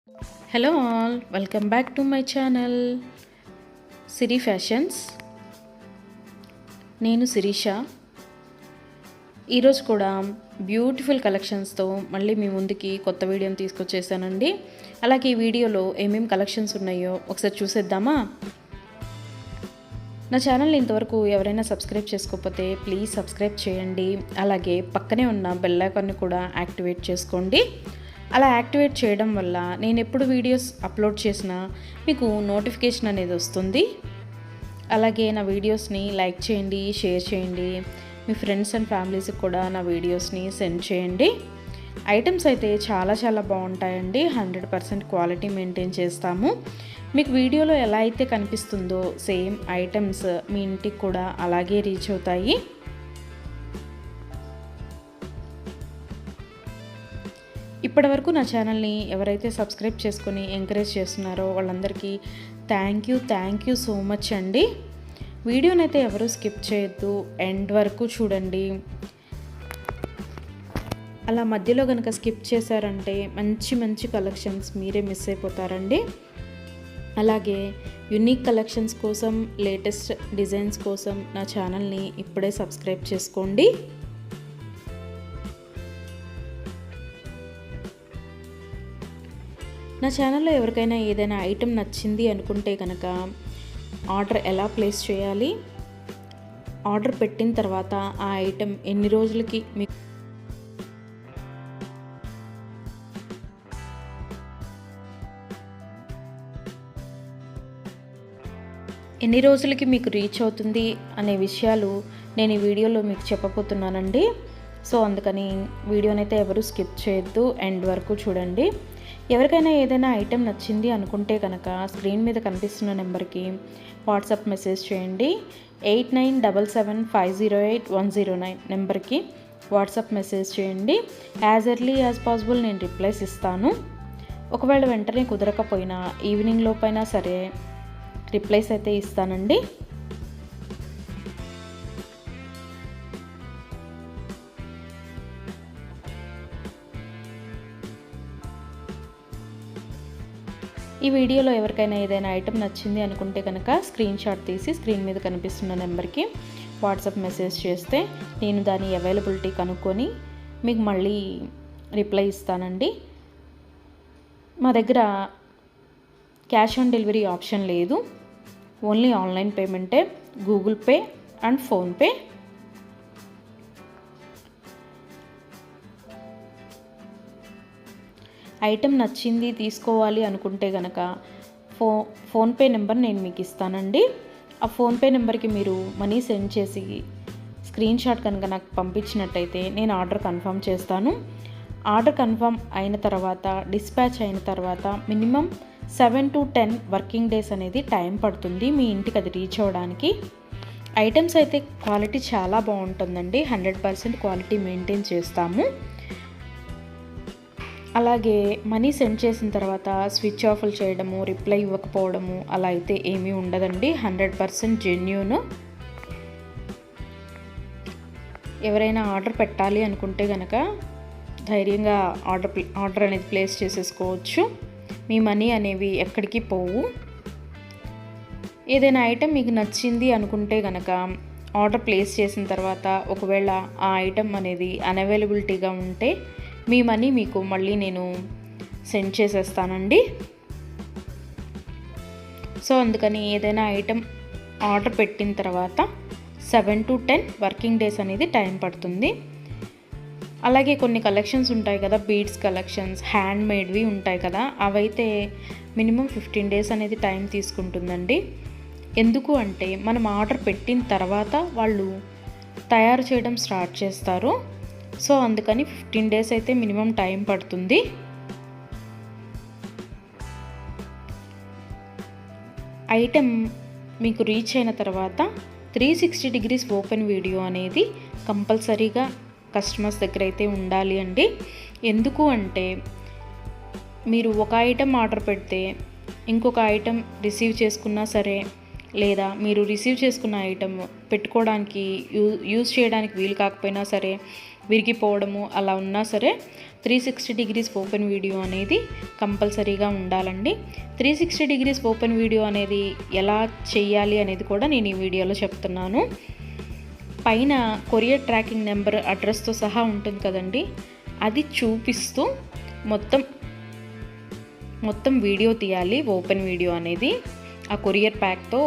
Hello all, welcome back to my channel Siri fashions. నేను శిరీష. ఈరోజు కూడా బ్యూటిఫుల్ కలెక్షన్స్తో మళ్ళీ మీ ముందుకి కొత్త వీడియోని తీసుకొచ్చేసానండి. అలాగే ఈ వీడియోలో ఏమేమి కలెక్షన్స్ ఉన్నాయో ఒకసారి చూసేద్దామా? నా ఛానల్ని ఇంతవరకు ఎవరైనా సబ్స్క్రైబ్ చేసుకోకపోతే ప్లీజ్ సబ్స్క్రైబ్ చేయండి. అలాగే పక్కనే ఉన్న బెల్ ఐకాన్ని కూడా యాక్టివేట్ చేసుకోండి. అలా యాక్టివేట్ చేయడం వల్ల నేను ఎప్పుడు వీడియోస్ అప్లోడ్ చేసినా మీకు నోటిఫికేషన్ అనేది వస్తుంది. అలాగే నా వీడియోస్ని లైక్ చేయండి, షేర్ చేయండి. మీ ఫ్రెండ్స్ అండ్ ఫ్యామిలీస్కి కూడా నా వీడియోస్ని సెండ్ చేయండి. ఐటమ్స్ అయితే చాలా బాగుంటాయండి. 100% క్వాలిటీ మెయింటైన్ చేస్తాము. మీకు వీడియోలో ఎలా అయితే కనిపిస్తుందో సేమ్ ఐటమ్స్ మీ ఇంటికి కూడా అలాగే రీచ్ అవుతాయి. ఇప్పటివరకు నా ఛానల్ని ఎవరైతే సబ్స్క్రైబ్ చేసుకొని ఎంకరేజ్ చేస్తున్నారో వాళ్ళందరికీ థ్యాంక్ యూ సో మచ్ అండి. వీడియోనైతే ఎవరు స్కిప్ చేయొద్దు, ఎండ్ వరకు చూడండి. అలా మధ్యలో కనుక స్కిప్ చేశారంటే మంచి కలెక్షన్స్ మీరే మిస్ అయిపోతారండి. అలాగే యునిక్ కలెక్షన్స్ కోసం, లేటెస్ట్ డిజైన్స్ కోసం నా ఛానల్ని ఇప్పుడే సబ్స్క్రైబ్ చేసుకోండి. నా ఛానల్లో ఎవరికైనా ఏదైనా ఐటెం నచ్చింది అనుకుంటే కనుక ఆర్డర్ ఎలా ప్లేస్ చేయాలి, ఆర్డర్ పెట్టిన తర్వాత ఆ ఐటెం ఎన్ని రోజులకి మీకు రీచ్ అవుతుంది అనే విషయాలు నేను ఈ వీడియోలో మీకు చెప్పబోతున్నానండి. సో అందుకని వీడియోనైతే ఎవరు స్కిప్ చేయొద్దు, ఎండ్ వరకు చూడండి. ఎవరికైనా ఏదైనా ఐటెం నచ్చింది అనుకుంటే కనుక స్క్రీన్ మీద కనిపిస్తున్న నెంబర్కి వాట్సాప్ మెసేజ్ చేయండి. 8977508109 నెంబర్కి వాట్సాప్ మెసేజ్ చేయండి. యాజ్ ఎర్లీ యాజ్ పాసిబుల్ నేను రిప్లైస్ ఇస్తాను. ఒకవేళ వెంటనే కుదరకపోయినా ఈవినింగ్ లోపైనా సరే రిప్లైస్ అయితే ఇస్తానండి. ఈ వీడియోలో ఎవరికైనా ఏదైనా ఐటెం నచ్చింది అనుకుంటే కనుక స్క్రీన్ షాట్ తీసి స్క్రీన్ మీద కనిపిస్తున్న నెంబర్కి వాట్సాప్ మెసేజ్ చేస్తే నేను దాని అవైలబిలిటీ కనుక్కొని మీకు మళ్ళీ రిప్లై ఇస్తానండి. మా దగ్గర క్యాష్ ఆన్ డెలివరీ ఆప్షన్ లేదు. ఓన్లీ ఆన్లైన్ పేమెంటే, Google Pay and PhonePe. Item నచ్చింది తీసుకోవాలి అనుకుంటే కనుక ఫోన్పే నెంబర్ నేను మీకు ఇస్తానండి. ఆ ఫోన్పే నెంబర్కి మీరు మనీ సెండ్ చేసి స్క్రీన్ షాట్ కనుక నాకు పంపించినట్టయితే నేను ఆర్డర్ కన్ఫర్మ్ చేస్తాను. ఆర్డర్ కన్ఫర్మ్ అయిన తర్వాత, డిస్పాచ్ అయిన తర్వాత మినిమం 7 to 10 వర్కింగ్ డేస్ అనేది టైం పడుతుంది మీ ఇంటికి అది రీచ్ అవ్వడానికి. ఐటమ్స్ అయితే క్వాలిటీ చాలా బాగుంటుందండి. 100% క్వాలిటీ మెయింటైన్ చేస్తాము. అలాగే మనీ సెండ్ చేసిన తర్వాత స్విచ్ ఆఫ్లు చేయడము, రిప్లై ఇవ్వకపోవడము అలా అయితే ఏమీ ఉండదండి. 100% జెన్యూన్. ఎవరైనా ఆర్డర్ పెట్టాలి అనుకుంటే కనుక ధైర్యంగా ఆర్డర్ అనేది ప్లేస్ చేసేసుకోవచ్చు. మీ మనీ అనేవి ఎక్కడికి పోవు. ఏదైనా ఐటెం మీకు నచ్చింది అనుకుంటే కనుక ఆర్డర్ ప్లేస్ చేసిన తర్వాత ఒకవేళ ఆ ఐటెం అనేది అన్అవైలబిలిటీగా ఉంటే మీ మనీ మీకు మళ్ళీ నేను సెండ్ చేసేస్తానండి. సో అందుకని ఏదైనా ఐటెం ఆర్డర్ పెట్టిన తర్వాత 7 to 10 వర్కింగ్ డేస్ అనేది టైం పడుతుంది. అలాగే కొన్ని కలెక్షన్స్ ఉంటాయి కదా, బీడ్స్ కలెక్షన్స్, హ్యాండ్ మేడ్వి ఉంటాయి కదా, అవైతే మినిమం 15 డేస్ అనేది టైం తీసుకుంటుందండి. ఎందుకు అంటే మనం ఆర్డర్ పెట్టిన తర్వాత వాళ్ళు తయారు చేయడం స్టార్ట్ చేస్తారు. సో అందుకని 15 డేస్ అయితే మినిమం టైం పడుతుంది. ఐటెం మీకు రీచ్ అయిన తర్వాత 360 degrees ఓపెన్ వీడియో అనేది కంపల్సరీగా కస్టమర్స్ దగ్గర అయితే ఉండాలి అండి. ఎందుకు అంటే మీరు ఒక ఐటెం ఆర్డర్ పెడితే ఇంకొక ఐటెం రిసీవ్ చేసుకున్నా సరే, లేదా మీరు రిసీవ్ చేసుకున్న ఐటెం పెట్టుకోవడానికి యూజ్ చేయడానికి వీలు కాకపోయినా సరే విరిగిపోవడము అలా ఉన్నా సరే 360 డిగ్రీస్ ఓపెన్ వీడియో అనేది కంపల్సరీగా ఉండాలండి. 360 డిగ్రీస్ ఓపెన్ వీడియో అనేది ఎలా చేయాలి అనేది కూడా నేను ఈ వీడియోలో చెప్తున్నాను. పైన కొరియర్ ట్రాకింగ్ నెంబర్ అడ్రస్తో సహా ఉంటుంది కదండి, అది చూపిస్తూ మొత్తం వీడియో తీయాలి. ఓపెన్ వీడియో అనేది ఆ కొరియర్ ప్యాక్తో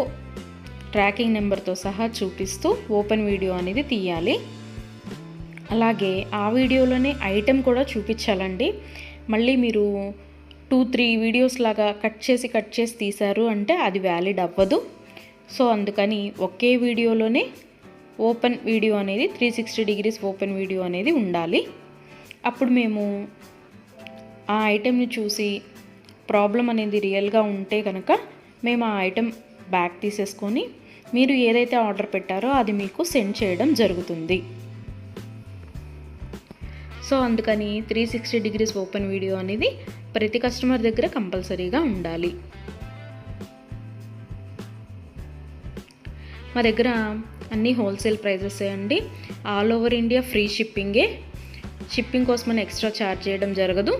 ట్రాకింగ్ నెంబర్తో సహా చూపిస్తూ ఓపెన్ వీడియో అనేది తీయాలి. అలాగే ఆ వీడియోలోనే ఐటెం కూడా చూపించాలండి. మళ్ళీ మీరు 2-3 వీడియోస్ లాగా కట్ చేసి తీశారు అంటే అది వ్యాలిడ్ అవ్వదు. సో అందుకని ఒకే వీడియోలోనే ఓపెన్ వీడియో అనేది 360 డిగ్రీస్ ఓపెన్ వీడియో అనేది ఉండాలి. అప్పుడు మేము ఆ ఐటెంని చూసి ప్రాబ్లం అనేది రియల్గా ఉంటే కనుక మేము ఆ ఐటెం బ్యాక్ తీసేసుకొని మీరు ఏదైతే ఆర్డర్ పెట్టారో అది మీకు సెండ్ చేయడం జరుగుతుంది. సో అందుకని 360 డిగ్రీస్ ఓపెన్ వీడియో అనేది ప్రతి కస్టమర్ దగ్గర కంపల్సరీగా ఉండాలి. మా దగ్గర అన్నీ హోల్సేల్ ప్రైజెస్ అండి. ఆల్ ఓవర్ ఇండియా ఫ్రీ షిప్పింగే. షిప్పింగ్ కోసం మనం ఎక్స్ట్రా ఛార్జ్ చేయడం జరగదు.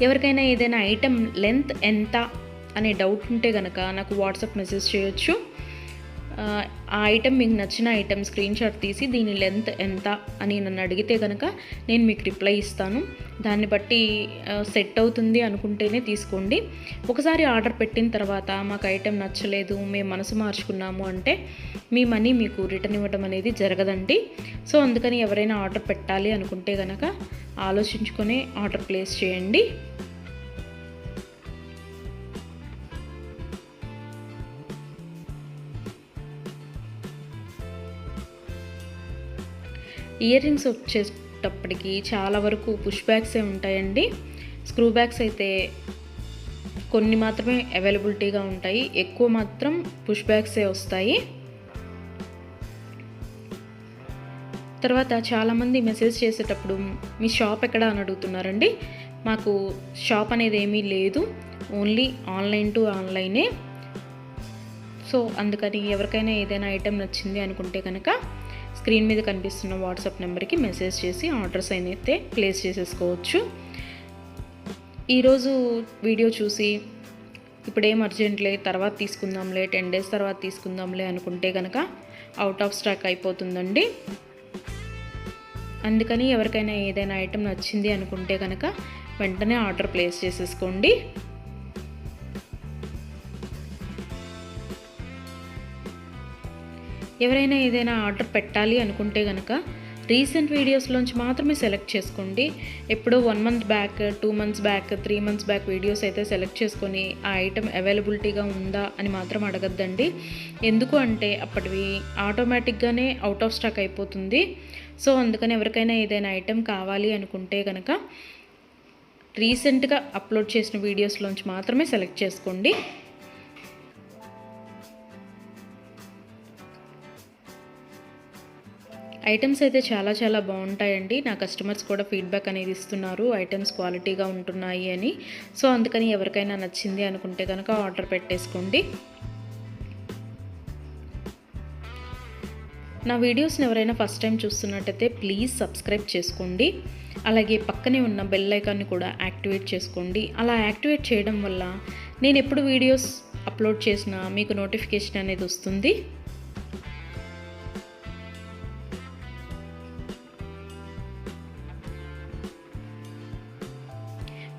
ఎవరికైనా ఏదైనా ఐటెం లెంత్ ఎంత అనే డౌట్ ఉంటే కనుక నాకు వాట్సాప్ మెసేజ్ చేయొచ్చు. ఆ ఐటెం మీకు నచ్చిన ఐటెం స్క్రీన్ షాట్ తీసి దీని లెంత్ ఎంత అని నన్ను అడిగితే కనుక నేను మీకు రిప్లై ఇస్తాను. దాన్ని బట్టి సెట్ అవుతుంది అనుకుంటేనే తీసుకోండి. ఒకసారి ఆర్డర్ పెట్టిన తర్వాత మాకు ఐటెం నచ్చలేదు, మేము మనసు మార్చుకున్నాము అంటే మీ మనీ మీకు రిటర్న్ ఇవ్వడం అనేది జరగదండి. సో అందుకని ఎవరైనా ఆర్డర్ పెట్టాలి అనుకుంటే కనుక ఆలోచించుకొని ఆర్డర్ ప్లేస్ చేయండి. ఇయర్ రింగ్స్ వచ్చేటప్పటికి చాలా వరకు పుష్ బ్యాగ్సే ఉంటాయండి. స్క్రూ బ్యాగ్స్ అయితే కొన్ని మాత్రమే అవైలబిలిటీగా ఉంటాయి, ఎక్కువ మాత్రం పుష్ బ్యాగ్సే వస్తాయి. తర్వాత చాలామంది మెసేజ్ చేసేటప్పుడు మీ షాప్ ఎక్కడ అని అడుగుతున్నారండి. మాకు షాప్ అనేది ఏమీ లేదు, ఓన్లీ ఆన్లైన్ టు ఆన్లైనే. సో అందుకని ఎవరికైనా ఏదైనా ఐటెం నచ్చింది అనుకుంటే కనుక స్క్రీన్ మీద కనిపిస్తున్న వాట్సాప్ నెంబర్కి మెసేజ్ చేసి ఆర్డర్స్ అయితే ప్లేస్ చేసేసుకోవచ్చు. ఈరోజు వీడియో చూసి ఇప్పుడేం అర్జెంట్లే తర్వాత తీసుకుందాంలే, 10 days తర్వాత తీసుకుందాంలే అనుకుంటే కనుక అవుట్ ఆఫ్ స్టాక్ అయిపోతుందండి. అందుకని ఎవరికైనా ఏదైనా ఐటెం నచ్చింది అనుకుంటే కనుక వెంటనే ఆర్డర్ ప్లేస్ చేసేసుకోండి. ఎవరైనా ఏదైనా ఆర్డర్ పెట్టాలి అనుకుంటే కనుక రీసెంట్ వీడియోస్లోంచి మాత్రమే సెలెక్ట్ చేసుకోండి. ఎప్పుడో 1 month back, 2 months back, 3 months back videos అయితే సెలెక్ట్ చేసుకొని ఆ ఐటెం అవైలబిలిటీగా ఉందా అని మాత్రం అడగద్దండి. ఎందుకు అంటే అప్పటివి ఆటోమేటిక్గానే అవుట్ ఆఫ్ స్టాక్ అయిపోతుంది. సో అందుకని ఎవరికైనా ఏదైనా ఐటెం కావాలి అనుకుంటే కనుక రీసెంట్గా అప్లోడ్ చేసిన వీడియోస్లోంచి మాత్రమే సెలెక్ట్ చేసుకోండి. ఐటమ్స్ అయితే చాలా బాగుంటాయండి. నా కస్టమర్స్ కూడా ఫీడ్బ్యాక్ అనేది ఇస్తున్నారు, ఐటమ్స్ క్వాలిటీగా ఉంటున్నాయి అని. సో అందుకని ఎవరికైనా నచ్చింది అనుకుంటే కనుక ఆర్డర్ పెట్టేసుకోండి. నా వీడియోస్ని ఎవరైనా ఫస్ట్ టైం చూస్తున్నట్టయితే ప్లీజ్ సబ్స్క్రైబ్ చేసుకోండి. అలాగే పక్కనే ఉన్న బెల్ ఐకాన్ని కూడా యాక్టివేట్ చేసుకోండి. అలా యాక్టివేట్ చేయడం వల్ల నేను ఎప్పుడు వీడియోస్ అప్లోడ్ చేసినా మీకు నోటిఫికేషన్ అనేది వస్తుంది.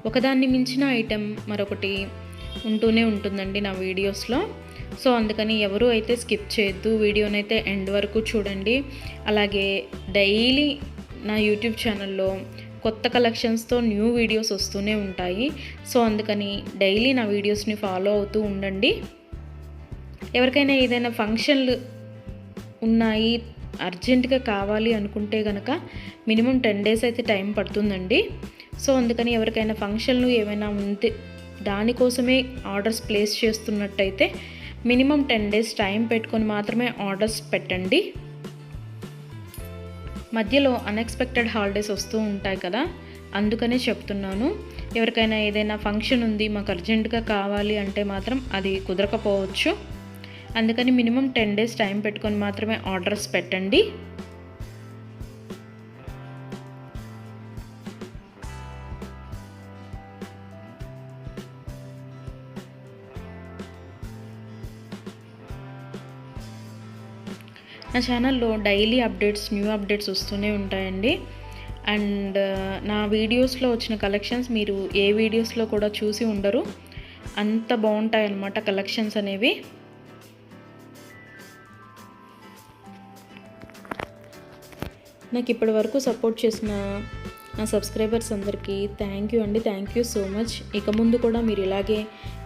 ఒకదాన్ని మించిన ఐటెం మరొకటి ఉంటూనే ఉంటుందండి నా వీడియోస్లో. సో అందుకని ఎవరు అయితే స్కిప్ చేయొద్దు, వీడియోనైతే ఎండ్ వరకు చూడండి. అలాగే డైలీ నా యూట్యూబ్ ఛానల్లో కొత్త కలెక్షన్స్తో న్యూ వీడియోస్ వస్తూనే ఉంటాయి. సో అందుకని డైలీ నా వీడియోస్ని ఫాలో అవుతూ ఉండండి. ఎవరికైనా ఏదైనా ఫంక్షన్లు ఉన్నాయి, అర్జెంటుగా కావాలి అనుకుంటే కనుక మినిమం 10 days అయితే టైం పడుతుందండి. సో అందుకని ఎవరికైనా ఫంక్షన్లు ఏమైనా ఉంటే దానికోసమే ఆర్డర్స్ ప్లేస్ చేస్తున్నట్టయితే మినిమం 10 days టైం పెట్టుకొని మాత్రమే ఆర్డర్స్ పెట్టండి. మధ్యలో అన్ఎక్స్పెక్టెడ్ హాలిడేస్ వస్తూ ఉంటాయి కదా, అందుకనే చెప్తున్నాను. ఎవరికైనా ఏదైనా ఫంక్షన్ ఉంది, మాకు అర్జెంటుగా కావాలి అంటే మాత్రం అది కుదరకపోవచ్చు. అందుకని మినిమం 10 days టైం పెట్టుకొని మాత్రమే ఆర్డర్స్ పెట్టండి. నా ఛానల్లో డైలీ అప్డేట్స్, న్యూ అప్డేట్స్ వస్తూనే ఉంటాయండి. అండ్ నా వీడియోస్లో వచ్చిన కలెక్షన్స్ మీరు ఏ వీడియోస్లో కూడా చూసి ఉండరు. అంత బాగుంటాయి అన్నమాట కలెక్షన్స్ అనేవి. నాకు ఇప్పటి వరకు సపోర్ట్ చేసిన నా సబ్స్క్రైబర్స్ అందరికీ థ్యాంక్ యూ అండి. Thank you so much. ఇక ముందు కూడా మీరు ఇలాగే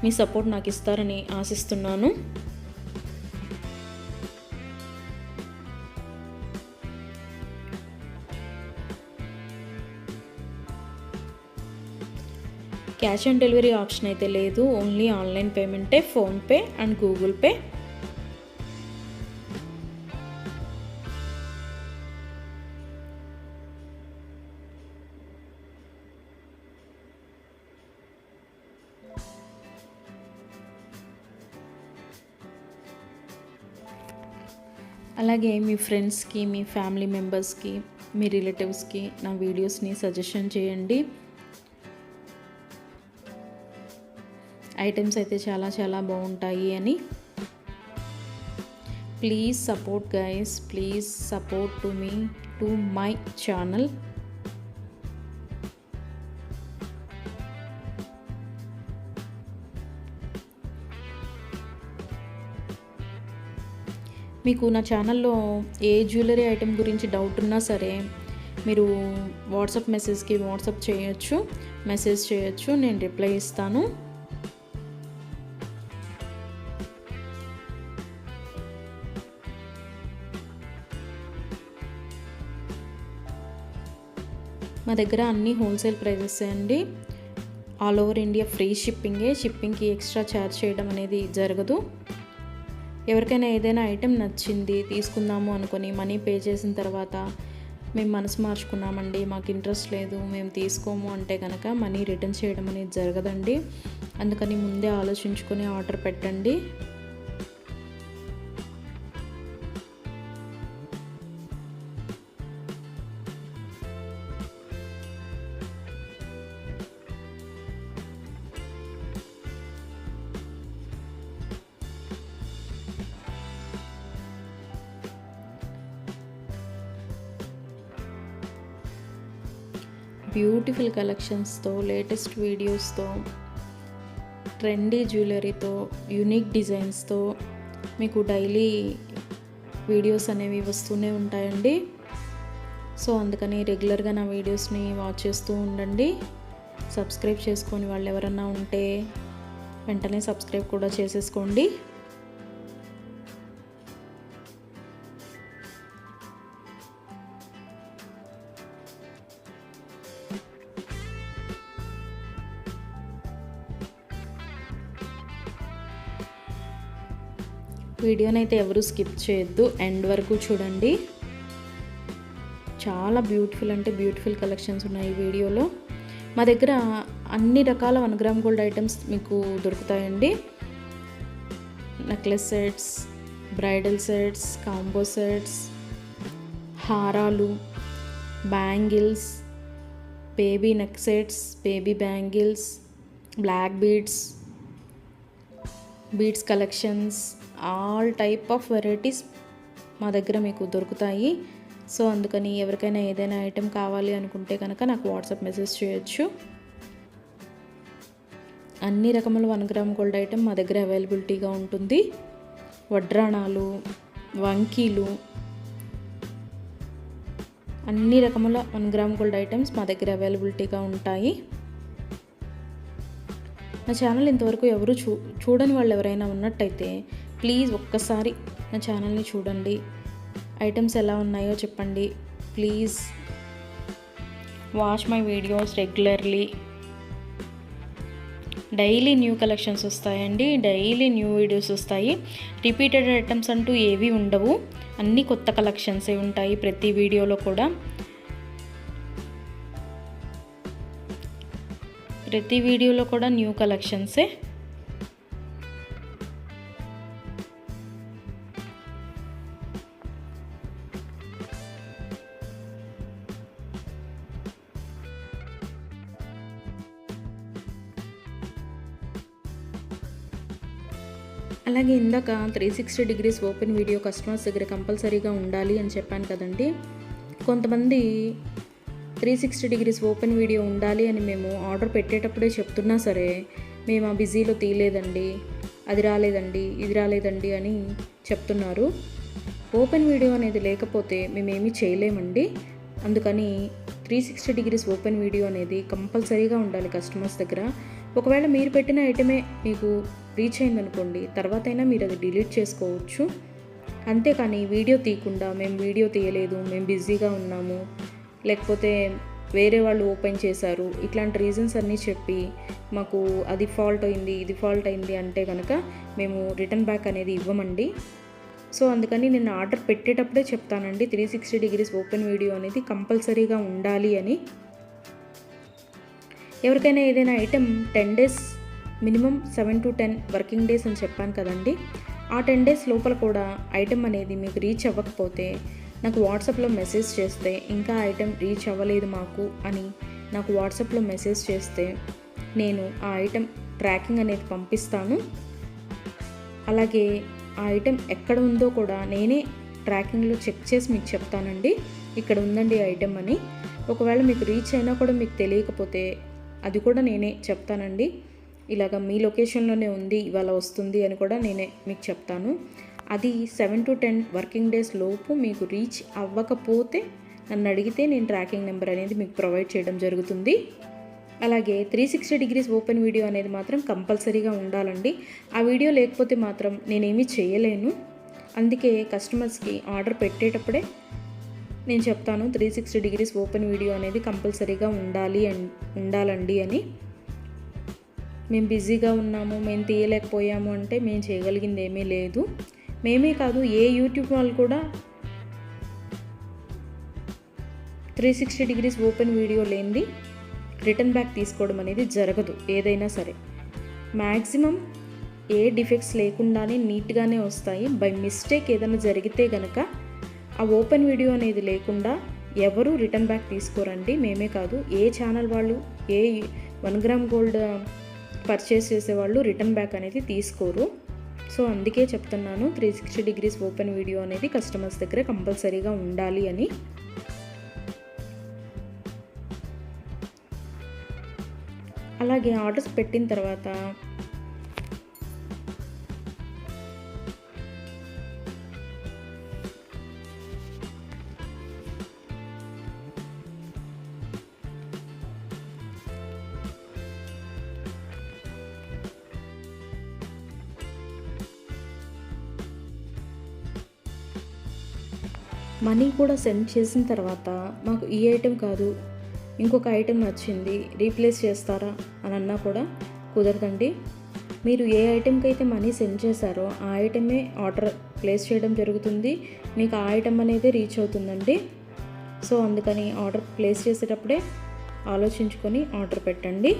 మీ సపోర్ట్ నాకు ఇస్తారని ఆశిస్తున్నాను. క్యాష్ ఆన్ డెలివరీ ఆప్షన్ అయితే లేదు, ఓన్లీ ఆన్లైన్ పేమెంటే, ఫోన్పే అండ్ గూగుల్ పే. అలాగే మీ ఫ్రెండ్స్కి, మీ ఫ్యామిలీ మెంబర్స్కి, మీ రిలేటివ్స్కి నా వీడియోస్ని సజెషన్ చేయండి. ఐటమ్స్ అయితే చాలా చాలా బాగుంటాయి అని. Please support guys, please support to my channel. మీకు నా ఛానల్లో ఏ జ్యువెలరీ ఐటెం గురించి డౌట్ ఉన్నా సరే మీరు వాట్సాప్ మెసేజ్కి మెసేజ్ చేయొచ్చు, నేను రిప్లై ఇస్తాను. మా దగ్గర అన్నీ హోల్సేల్ ప్రైజెస్ అండి. ఆల్ ఓవర్ ఇండియా ఫ్రీ షిప్పింగ్కి ఎక్స్ట్రా ఛార్జ్ చేయడం అనేది జరగదు. ఎవరికైనా ఏదైనా ఐటెం నచ్చింది తీసుకుందాము అనుకొని మనీ పే చేసిన తర్వాత మేము మనసు మార్చుకున్నామండి, మాకు ఇంట్రెస్ట్ లేదు, మేము తీసుకోము అంటే కనుక మనీ రిటర్న్ చేయడం అనేది జరగదండి. అందుకని ముందే ఆలోచించుకొని ఆర్డర్ పెట్టండి. బ్యూటిఫుల్ కలెక్షన్స్తో, లేటెస్ట్ వీడియోస్తో, ట్రెండీ జ్యువెలరీతో, యూనిక్ డిజైన్స్తో మీకు డైలీ వీడియోస్ అనేవి వస్తూనే ఉంటాయండి. సో అందుకని రెగ్యులర్గా నా వీడియోస్ని వాచ్ చేస్తూ ఉండండి. సబ్స్క్రైబ్ చేసుకొని వాళ్ళు ఎవరన్నా ఉంటే వెంటనే సబ్స్క్రైబ్ కూడా చేసేసుకోండి. వీడియోనైతే ఎవరు స్కిప్ చేయొద్దు, ఎండ్ వరకు చూడండి. చాలా బ్యూటిఫుల్ కలెక్షన్స్ ఉన్నాయి ఈ వీడియోలో. మా దగ్గర అన్ని రకాల 1 గ్రామ్ గోల్డ్ ఐటమ్స్ మీకు దొరుకుతాయండి. Necklace sets, bridal sets, combo sets, హారాలు, bangles, baby neck sets, baby bangles, black beads collections, all type of varieties మా దగ్గర మీకు దొరుకుతాయి. సో అందుకని ఎవరికైనా ఏదైనా ఐటెం కావాలి అనుకుంటే కనుక నాకు వాట్సాప్ మెసేజ్ చేయొచ్చు. అన్ని రకముల 1 గ్రామ్ గోల్డ్ ఐటెం మా దగ్గర అవైలబిలిటీగా ఉంటుంది. వడ్రాణాలు, వంకీలు, అన్ని రకముల 1 గ్రామ్ గోల్డ్ ఐటమ్స్ మా దగ్గర అవైలబిలిటీగా ఉంటాయి. నా ఛానల్ ఇంతవరకు ఎవరు చూడని వాళ్ళు ఎవరైనా ఉన్నట్టయితే ప్లీజ్ ఒక్కసారి నా ఛానల్ని చూడండి. ఐటమ్స్ ఎలా ఉన్నాయో చెప్పండి. Please watch my videos regularly. Daily new collections వస్తాయండి, డైలీ న్యూ వీడియోస్ వస్తాయి. రిపీటెడ్ ఐటమ్స్ అంటూ ఏవి ఉండవు, అన్నీ కొత్త కలెక్షన్సే ఉంటాయి ప్రతి వీడియోలో కూడా. ప్రతి వీడియోలో కూడా న్యూ కలెక్షన్సే. అలాగే ఇందాక 360 డిగ్రీస్ ఓపెన్ వీడియో కస్టమర్స్ దగ్గర కంపల్సరీగా ఉండాలి అని చెప్పాను కదండి. కొంతమంది 360 డిగ్రీస్ ఓపెన్ వీడియో ఉండాలి అని మేము ఆర్డర్ పెట్టేటప్పుడే చెప్తున్నా సరే, మేము ఆ బిజీలో తీయలేదండి, అది రాలేదండి, ఇది రాలేదండి అని చెప్తున్నారు. ఓపెన్ వీడియో అనేది లేకపోతే మేమేమీ చేయలేమండి. అందుకని 360 డిగ్రీస్ ఓపెన్ వీడియో అనేది కంపల్సరీగా ఉండాలి కస్టమర్స్ దగ్గర. ఒకవేళ మీరు పెట్టిన ఐటమే మీకు రీచ్ అయిందనుకోండి, తర్వాత అయినా మీరు అది డిలీట్ చేసుకోవచ్చు. అంతేకాని వీడియో తీయకుండా మేము వీడియో తీయలేదు, మేము బిజీగా ఉన్నాము, లేకపోతే వేరే వాళ్ళు ఓపెన్ చేశారు, ఇట్లాంటి రీజన్స్ అన్నీ చెప్పి మాకు అది ఫాల్ట్ అయింది, ఇది ఫాల్ట్ అయింది అంటే కనుక మేము రిటర్న్ బ్యాక్ అనేది ఇవ్వమండి. సో అందుకని నేను ఆర్డర్ పెట్టేటప్పుడే చెప్తానండి 360 డిగ్రీస్ ఓపెన్ వీడియో అనేది కంపల్సరీగా ఉండాలి అని. ఎవరికైనా ఏదైనా item 10 days minimum 7 to 10 working days అని చెప్పాను కదండి. ఆ 10 డేస్ లోపల కూడా ఐటెం అనేది మీకు రీచ్ అవ్వకపోతే నాకు వాట్సాప్లో మెసేజ్ చేస్తే, ఇంకా ఐటెం రీచ్ అవ్వలేదు మాకు అని నాకు వాట్సాప్లో మెసేజ్ చేస్తే నేను ఆ ఐటెం ట్రాకింగ్ అనేది పంపిస్తాను. అలాగే ఆ ఐటెం ఎక్కడ ఉందో కూడా నేనే ట్రాకింగ్లో చెక్ చేసి మీకు చెప్తానండి, ఇక్కడ ఉందండి ఐటెం అని. ఒకవేళ మీకు రీచ్ అయినా కూడా మీకు తెలియకపోతే అది కూడా నేనే చెప్తానండి, ఇలాగ మీ లొకేషన్లోనే ఉంది, ఇవాళ వస్తుంది అని కూడా నేనే మీకు చెప్తాను. అది 7 to 10 వర్కింగ్ డేస్ లోపు మీకు రీచ్ అవ్వకపోతే నన్ను అడిగితే నేను ట్రాకింగ్ నెంబర్ అనేది మీకు ప్రొవైడ్ చేయడం జరుగుతుంది. అలాగే 360 డిగ్రీస్ ఓపెన్ వీడియో అనేది మాత్రం కంపల్సరీగా ఉండాలండి. ఆ వీడియో లేకపోతే మాత్రం నేనేమీ చేయలేను. అందుకే కస్టమర్స్కి ఆర్డర్ పెట్టేటప్పుడే నేను చెప్తాను 360 డిగ్రీస్ ఓపెన్ వీడియో అనేది కంపల్సరీగా ఉండాలండి అని. మేము బిజీగా ఉన్నాము, మేము తీయలేకపోయాము అంటే మేము చేయగలిగింది ఏమీ లేదు. మేమే కాదు, ఏ యూట్యూబ్ వాళ్ళు కూడా 360 డిగ్రీస్ ఓపెన్ వీడియో లేనిది రిటర్న్ బ్యాక్ తీసుకోవడం అనేది జరగదు. ఏదైనా సరే మ్యాక్సిమం ఏ డిఫెక్ట్స్ లేకుండానే నీట్గానే వస్తాయి. బై మిస్టేక్ ఏదైనా జరిగితే కనుక ఆ ఓపెన్ వీడియో అనేది లేకుండా ఎవరు రిటర్న్ బ్యాక్ తీసుకోరండి. మేమే కాదు, ఏ ఛానల్ వాళ్ళు, ఏ 1 గ్రామ్ గోల్డ్ పర్చేస్ చేసేవాళ్ళు రిటర్న్ బ్యాక్ అనేది తీసుకోరు. సో అందుకే చెప్తున్నాను 360 డిగ్రీస్ ఓపెన్ వీడియో అనేది కస్టమర్స్ దగ్గర కంపల్సరీగా ఉండాలి అని. అలాగే ఆర్డర్స్ పెట్టిన తర్వాత మనీ కూడా సెండ్ చేసిన తర్వాత మాకు ఈ ఐటెం కాదు, ఇంకొక ఐటెం నచ్చింది, రీప్లేస్ చేస్తారా అని అన్నా కూడా కుదరదండి. మీరు ఏ ఐటెంకి అయితే మనీ సెండ్ చేశారో ఆ ఐటమే ఆర్డర్ ప్లేస్ చేయడం జరుగుతుంది. మీకు ఆ ఐటెం అనేది రీచ్ అవుతుందండి. సో అందుకని ఆర్డర్ ప్లేస్ చేసేటప్పుడే ఆలోచించుకొని ఆర్డర్ పెట్టండి.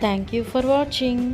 Thank you for watching.